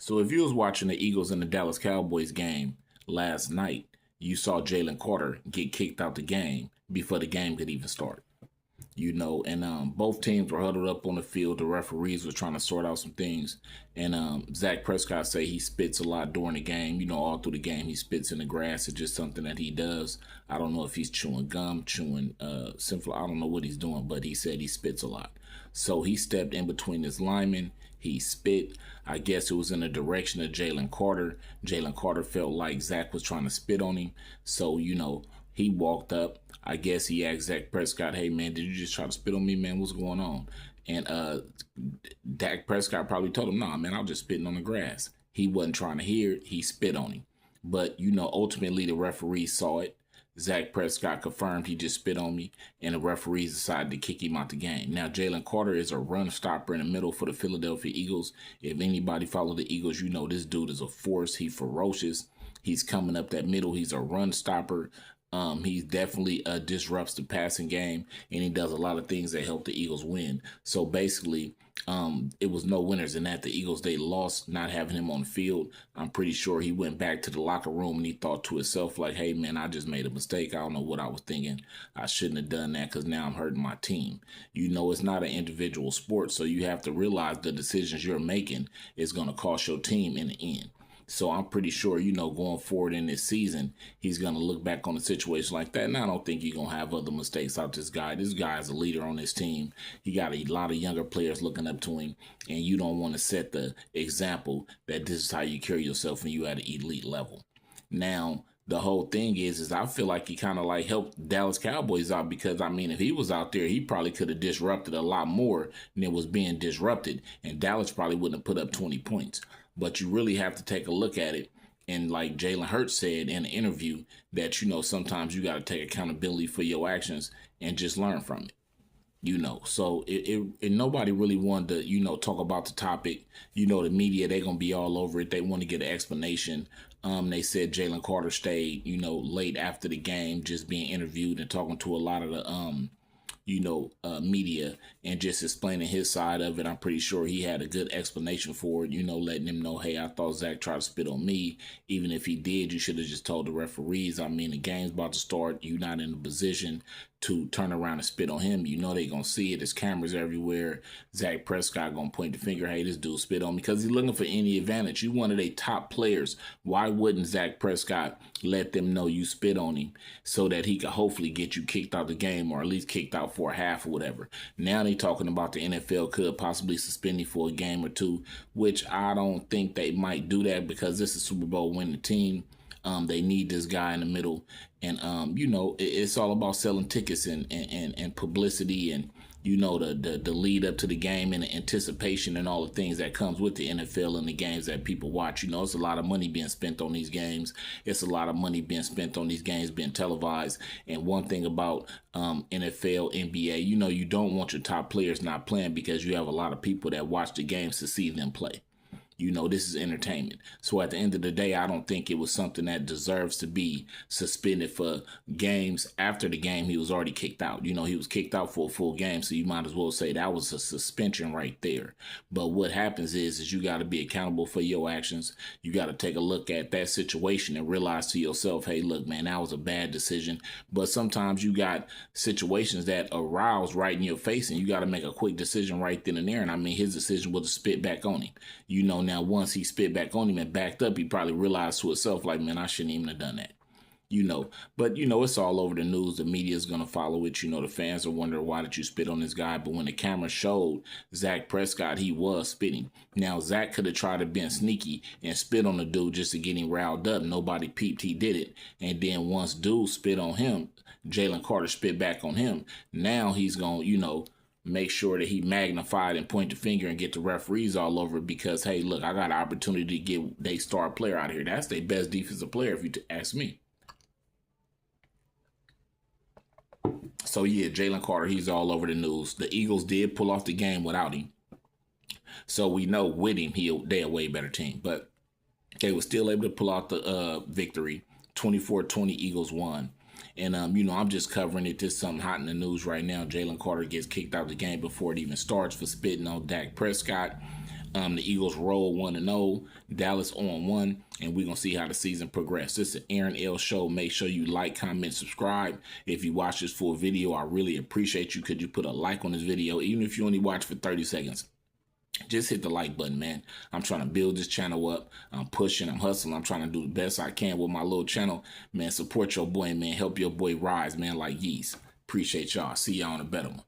So if you was watching the Eagles and the Dallas Cowboys game last night, you saw Jalen Carter get kicked out the game before the game could even start. And both teams were huddled up on the field. The referees were trying to sort out some things, and Dak Prescott say he spits a lot during the game. All through the game he spits in the grass. It's just something that he does. I don't know if he's chewing gum, chewing synthol. I don't know what he's doing, but he said he spits a lot. So he stepped in between his linemen. He spit. I guess it was in the direction of Jalen Carter. Jalen Carter felt like Zach was trying to spit on him. So, he walked up. I guess he asked Dak Prescott, hey, man, did you just try to spit on me, man? What's going on? And Dak Prescott probably told him, nah, man, I was just spitting on the grass. He wasn't trying to hear it. He spit on him. But, ultimately the referee saw it. Dak Prescott confirmed he just spit on me, and the referees decided to kick him out the game. Now, Jalen Carter is a run stopper in the middle for the Philadelphia Eagles. If anybody follow the Eagles, this dude is a force. He's ferocious. He's coming up that middle. He's a run stopper. He definitely disrupts the passing game, and he does a lot of things that help the Eagles win. So basically, it was no winners in that. The Eagles, they lost not having him on the field. I'm pretty sure he went back to the locker room and he thought to himself like, hey, man, I just made a mistake. I don't know what I was thinking. I shouldn't have done that because now I'm hurting my team. It's not an individual sport, so you have to realize the decisions you're making is going to cost your team in the end. So I'm pretty sure, going forward in this season, he's going to look back on a situation like that. And I don't think you're going to have other mistakes out this guy. This guy is a leader on this team. He got a lot of younger players looking up to him. And you don't want to set the example that this is how you carry yourself when you at an elite level. Now, the whole thing is I feel like he kind of like helped Dallas Cowboys out because, if he was out there, he probably could have disrupted a lot more than it was being disrupted. And Dallas probably wouldn't have put up 20 points. But you really have to take a look at it. And like Jalen Hurts said in an interview that, sometimes you got to take accountability for your actions and just learn from it. So nobody really wanted to, talk about the topic. The media, they're going to be all over it. They want to get an explanation. They said Jalen Carter stayed, late after the game, just being interviewed and talking to a lot of the, media and just explaining his side of it. I'm pretty sure he had a good explanation for it, letting him know, hey, I thought Zach tried to spit on me. Even if he did, you should have just told the referees. The game's about to start. You're not in a position to turn around and spit on him. They're going to see it. There's cameras everywhere. Dak Prescott going to point the finger, hey, this dude spit on me, because he's looking for any advantage. You one of their top players. Why wouldn't Dak Prescott let them know you spit on him so that he could hopefully get you kicked out of the game or at least kicked out for a half or whatever? Now they talking about the NFL could possibly suspend him for a game or two, which I don't think they might do that because this is Super Bowl winning team. They need this guy in the middle. And, it's all about selling tickets and publicity and, the lead up to the game and the anticipation and all the things that comes with the NFL and the games that people watch. It's a lot of money being spent on these games. It's a lot of money being spent on these games being televised. And one thing about NFL, NBA, you don't want your top players not playing because you have a lot of people that watch the games to see them play. This is entertainment. So at the end of the day, I don't think it was something that deserves to be suspended for games. After the game, he was already kicked out. He was kicked out for a full game. So you might as well say that was a suspension right there. But what happens is you got to be accountable for your actions. You got to take a look at that situation and realize to yourself, hey, look, man, that was a bad decision. But sometimes you got situations that arouse right in your face and you got to make a quick decision right then and there. And his decision was to spit back on him. Now once he spit back on him and backed up, he probably realized to himself, like, man, I shouldn't even have done that. But it's all over the news. The media is going to follow it. The fans are wondering, why did you spit on this guy? But when the camera showed Dak Prescott, he was spitting. Now, Zach could have tried to be sneaky and spit on the dude just to get him riled up. Nobody peeped. He did it. And then once dude spit on him, Jalen Carter spit back on him. Now he's going to, make sure that he magnified and point the finger and get the referees all over it because, hey, look, I got an opportunity to get their star player out of here. That's their best defensive player, if you ask me. So, yeah, Jalen Carter, he's all over the news. The Eagles did pull off the game without him. So we know with him, they're a way better team. But they were still able to pull out the victory. 24-20 Eagles won. And, I'm just covering it. There's something hot in the news right now. Jalen Carter gets kicked out of the game before it even starts for spitting on Dak Prescott. The Eagles roll 1-0, Dallas on 1, and we're going to see how the season progresses. This is the Aaron L. Show. Make sure you like, comment, subscribe. If you watch this full video, I really appreciate you. Could you put a like on this video, even if you only watch for 30 seconds? Just hit the like button, man. I'm trying to build this channel up. I'm pushing, I'm hustling. I'm trying to do the best I can with my little channel. Man, support your boy, man. Help your boy rise, man, like yeast. Appreciate y'all. See y'all on a better one.